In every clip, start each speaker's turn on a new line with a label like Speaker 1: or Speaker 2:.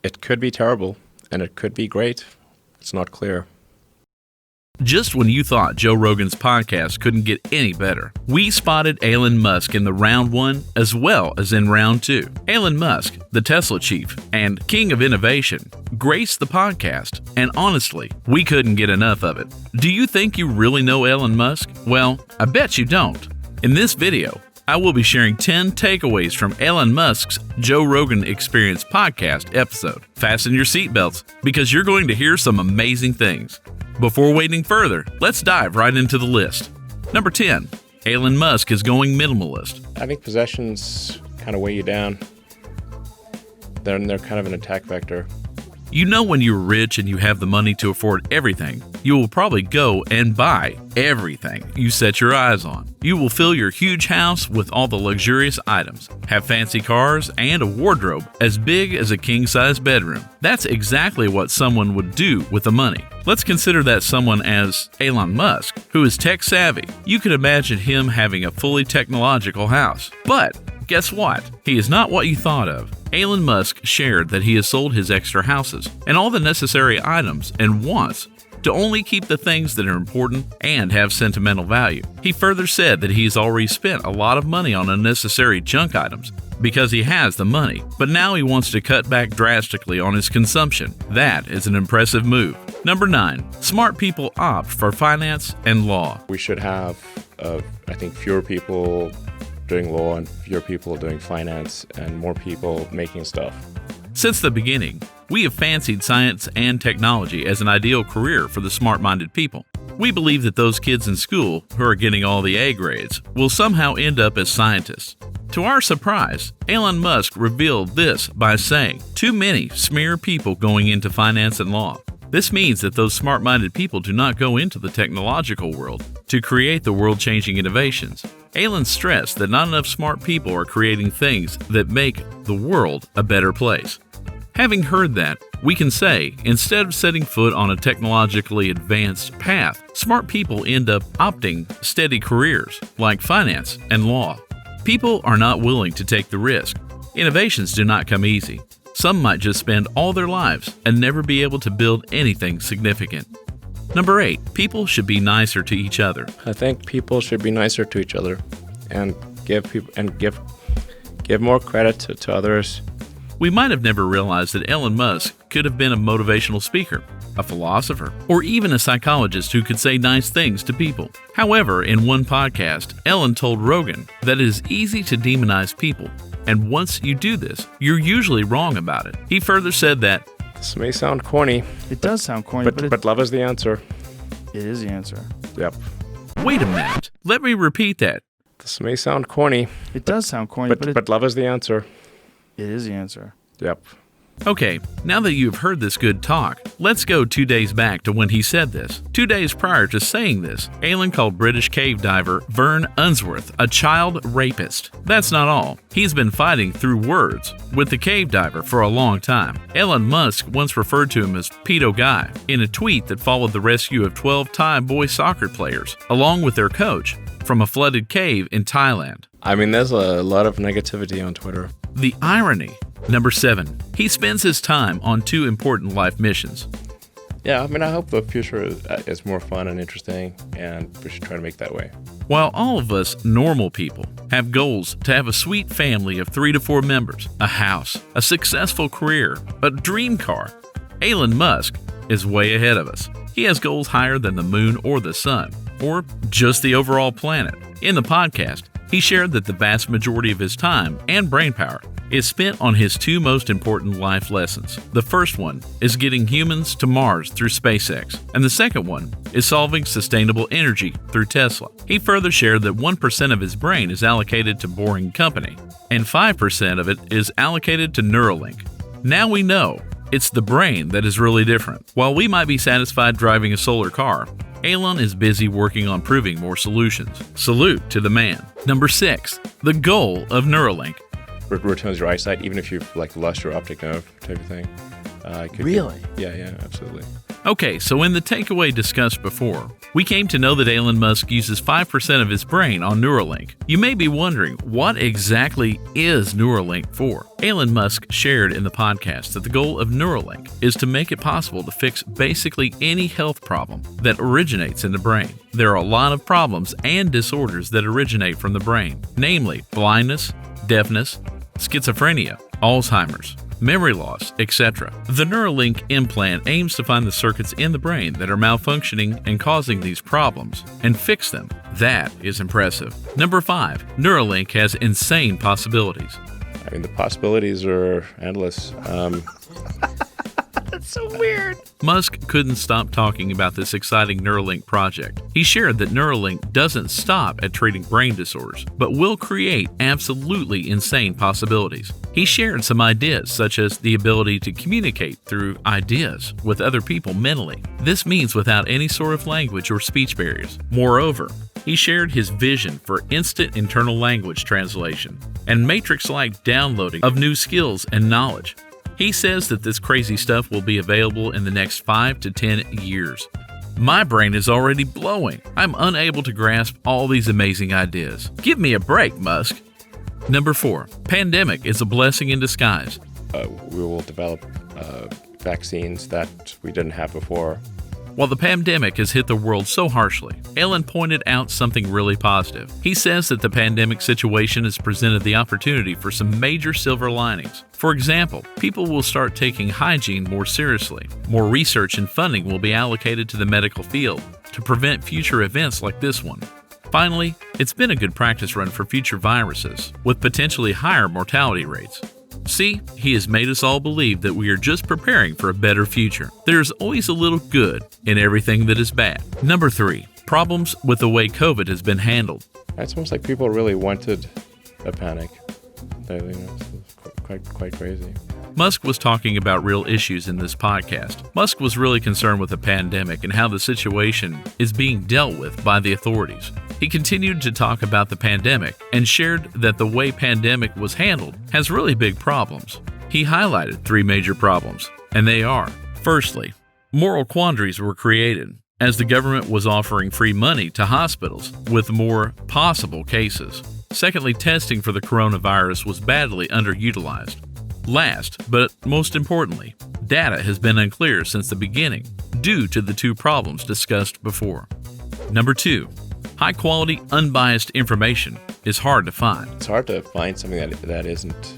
Speaker 1: It could be terrible, and it could be great. It's not clear.
Speaker 2: Just when you thought Joe Rogan's podcast couldn't get any better, we spotted Elon Musk in the round 1 as well as in round 2. Elon Musk, the Tesla chief and king of innovation, graced the podcast, and honestly, we couldn't get enough of it. Do you think you really know Elon Musk? Well, I bet you don't. In this video, I will be sharing 10 takeaways from Elon Musk's Joe Rogan Experience podcast episode. Fasten your seatbelts because you're going to hear some amazing things. Before waiting further, let's dive right into the list. Number 10, Elon Musk is going minimalist.
Speaker 1: I think possessions kind of weigh you down. They're kind of an attack vector.
Speaker 2: You know when you're rich and you have the money to afford everything, you will probably go and buy everything you set your eyes on. You will fill your huge house with all the luxurious items, have fancy cars, and a wardrobe as big as a king-size bedroom. That's exactly what someone would do with the money. Let's consider that someone as Elon Musk, who is tech-savvy. You can imagine him having a fully technological house. But guess what? He is not what you thought of. Elon Musk shared that he has sold his extra houses and all the necessary items and wants to only keep the things that are important and have sentimental value. He further said that he's already spent a lot of money on unnecessary junk items because he has the money, but now he wants to cut back drastically on his consumption. That is an impressive move. Number 9, smart people opt for finance and law.
Speaker 1: We should have, I think, fewer people doing law and fewer people doing finance and more people making stuff.
Speaker 2: Since the beginning, we have fancied science and technology as an ideal career for the smart-minded people. We believe that those kids in school who are getting all the A grades will somehow end up as scientists. To our surprise, Elon Musk revealed this by saying, "Too many smear people going into finance and law." This means that those smart-minded people do not go into the technological world to create the world-changing innovations. Elon stressed that not enough smart people are creating things that make the world a better place. Having heard that, we can say, instead of setting foot on a technologically advanced path, smart people end up opting steady careers like finance and law. People are not willing to take the risk. Innovations do not come easy. Some might just spend all their lives and never be able to build anything significant. Number 8, people should be nicer to each other.
Speaker 1: I think people should be nicer to each other and give more credit to others.
Speaker 2: We might have never realized that Elon Musk could have been a motivational speaker, a philosopher, or even a psychologist who could say nice things to people. However, in one podcast, Elon told Rogan that it is easy to demonize people, and once you do this, you're usually wrong about it. He further said that,
Speaker 1: "This may sound corny.
Speaker 3: It does sound corny,
Speaker 1: but love is the answer."
Speaker 3: It is the answer.
Speaker 1: Yep.
Speaker 2: Wait a minute, let me repeat that.
Speaker 1: This may sound corny.
Speaker 3: It does sound corny,
Speaker 1: but love is the answer.
Speaker 3: It is the answer.
Speaker 1: Yep.
Speaker 2: Okay, now that you've heard this good talk, let's go 2 days back to when he said this. 2 days prior to saying this, Elon called British cave diver Vern Unsworth a child rapist. That's not all. He's been fighting through words with the cave diver for a long time. Elon Musk once referred to him as Pedo Guy in a tweet that followed the rescue of 12 Thai boys soccer players, along with their coach, from a flooded cave in Thailand.
Speaker 1: I mean, there's a lot of negativity on Twitter.
Speaker 2: The irony. Number 7, he spends his time on 2 important life missions.
Speaker 1: Yeah, I mean, I hope the future is more fun and interesting, and we should try to make that way.
Speaker 2: While all of us normal people have goals to have a sweet family of 3 to 4 members, a house, a successful career, a dream car, Elon Musk is way ahead of us. He has goals higher than the moon or the sun, or just the overall planet. In the podcast, he shared that the vast majority of his time and brainpower is spent on his 2 most important life lessons. The first one is getting humans to Mars through SpaceX, and the second one is solving sustainable energy through Tesla. He further shared that 1% of his brain is allocated to Boring Company, and 5% of it is allocated to Neuralink. Now we know it's the brain that is really different. While we might be satisfied driving a solar car, Elon is busy working on proving more solutions. Salute to the man. Number 6, the goal of Neuralink.
Speaker 1: Returns your eyesight, even if you've lost your optic nerve type of thing.
Speaker 3: Really?
Speaker 1: Yeah, absolutely.
Speaker 2: Okay, so in the takeaway discussed before, we came to know that Elon Musk uses 5% of his brain on Neuralink. You may be wondering, what exactly is Neuralink for? Elon Musk shared in the podcast that the goal of Neuralink is to make it possible to fix basically any health problem that originates in the brain. There are a lot of problems and disorders that originate from the brain, namely blindness, deafness, schizophrenia, Alzheimer's, memory loss, etc. The Neuralink implant aims to find the circuits in the brain that are malfunctioning and causing these problems and fix them. That is impressive. Number 5. Neuralink has insane possibilities.
Speaker 1: I mean, the possibilities are endless.
Speaker 3: That's so weird.
Speaker 2: Musk couldn't stop talking about this exciting Neuralink project. He shared that Neuralink doesn't stop at treating brain disorders, but will create absolutely insane possibilities. He shared some ideas, such as the ability to communicate through ideas with other people mentally. This means without any sort of language or speech barriers. Moreover, he shared his vision for instant internal language translation and matrix-like downloading of new skills and knowledge. He says that this crazy stuff will be available in the next 5 to 10 years. My brain is already blowing. I'm unable to grasp all these amazing ideas. Give me a break, Musk. Number 4. Pandemic is a blessing in disguise.
Speaker 1: We will develop vaccines that we didn't have before.
Speaker 2: While the pandemic has hit the world so harshly, Elon pointed out something really positive. He says that the pandemic situation has presented the opportunity for some major silver linings. For example, people will start taking hygiene more seriously. More research and funding will be allocated to the medical field to prevent future events like this one. Finally, it's been a good practice run for future viruses, with potentially higher mortality rates. See, he has made us all believe that we are just preparing for a better future. There's always a little good in everything that is bad. Number 3. Problems with the way COVID has been handled.
Speaker 1: It's almost like people really wanted a panic. It's quite crazy.
Speaker 2: Musk was talking about real issues in this podcast. Musk was really concerned with the pandemic and how the situation is being dealt with by the authorities. He continued to talk about the pandemic and shared that the way pandemic was handled has really big problems. He highlighted 3 major problems, and they are: firstly, moral quandaries were created as the government was offering free money to hospitals with more possible cases. Secondly, testing for the coronavirus was badly underutilized. Last, but most importantly, data has been unclear since the beginning due to the 2 problems discussed before. Number 2. High-quality, unbiased information is hard to find.
Speaker 1: It's hard to find something that isn't,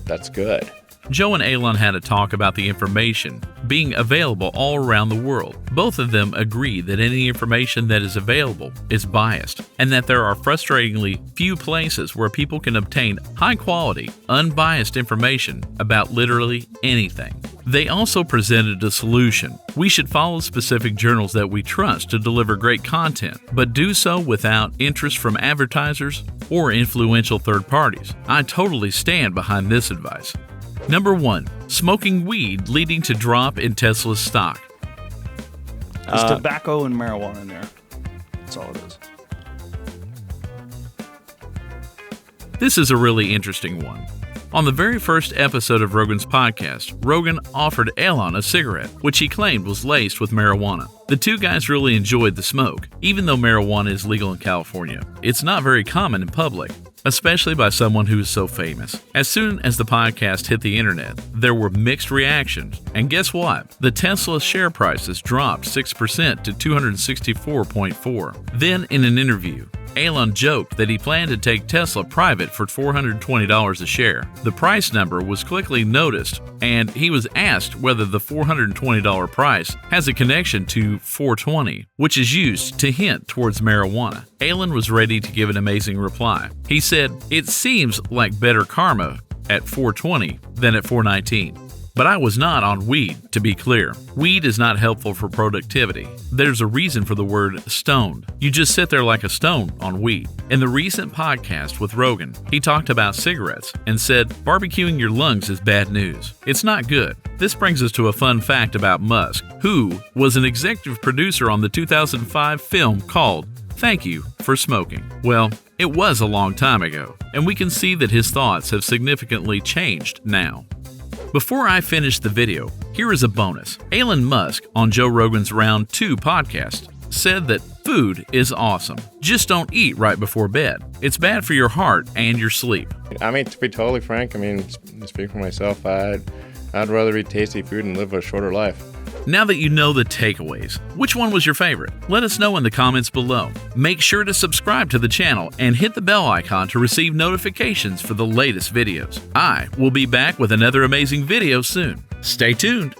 Speaker 1: that's good.
Speaker 2: Joe and Elon had a talk about the information being available all around the world. Both of them agree that any information that is available is biased, and that there are frustratingly few places where people can obtain high-quality, unbiased information about literally anything. They also presented a solution. We should follow specific journals that we trust to deliver great content, but do so without interest from advertisers or influential third parties. I totally stand behind this advice. Number 1. Smoking weed leading to drop in Tesla's stock.
Speaker 3: There's tobacco and marijuana in there. That's all it is.
Speaker 2: This is a really interesting one. On the very first episode of Rogan's podcast, Rogan offered Elon a cigarette, which he claimed was laced with marijuana. The 2 guys really enjoyed the smoke. Even though marijuana is legal in California, it's not very common in public, especially by someone who is so famous. As soon as the podcast hit the internet, there were mixed reactions. And guess what? The Tesla share prices dropped 6% to 264.4. Then, in an interview, Elon joked that he planned to take Tesla private for $420 a share. The price number was quickly noticed, and he was asked whether the $420 price has a connection to 420, which is used to hint towards marijuana. Elon was ready to give an amazing reply. He said, "It seems like better karma at 420 than at 419. But I was not on weed, to be clear. Weed is not helpful for productivity. There's a reason for the word stoned. You just sit there like a stone on weed." In the recent podcast with Rogan, he talked about cigarettes and said barbecuing your lungs is bad news. It's not good. This brings us to a fun fact about Musk, who was an executive producer on the 2005 film called Thank You for Smoking. Well, it was a long time ago, and we can see that his thoughts have significantly changed now. Before I finish the video, here is a bonus. Elon Musk on Joe Rogan's Round 2 podcast said that food is awesome. Just don't eat right before bed. It's bad for your heart and your sleep.
Speaker 1: I mean, to be totally frank, speak for myself, I'd rather eat tasty food and live a shorter life.
Speaker 2: Now that you know the takeaways, which one was your favorite? Let us know in the comments below. Make sure to subscribe to the channel and hit the bell icon to receive notifications for the latest videos. I will be back with another amazing video soon. Stay tuned.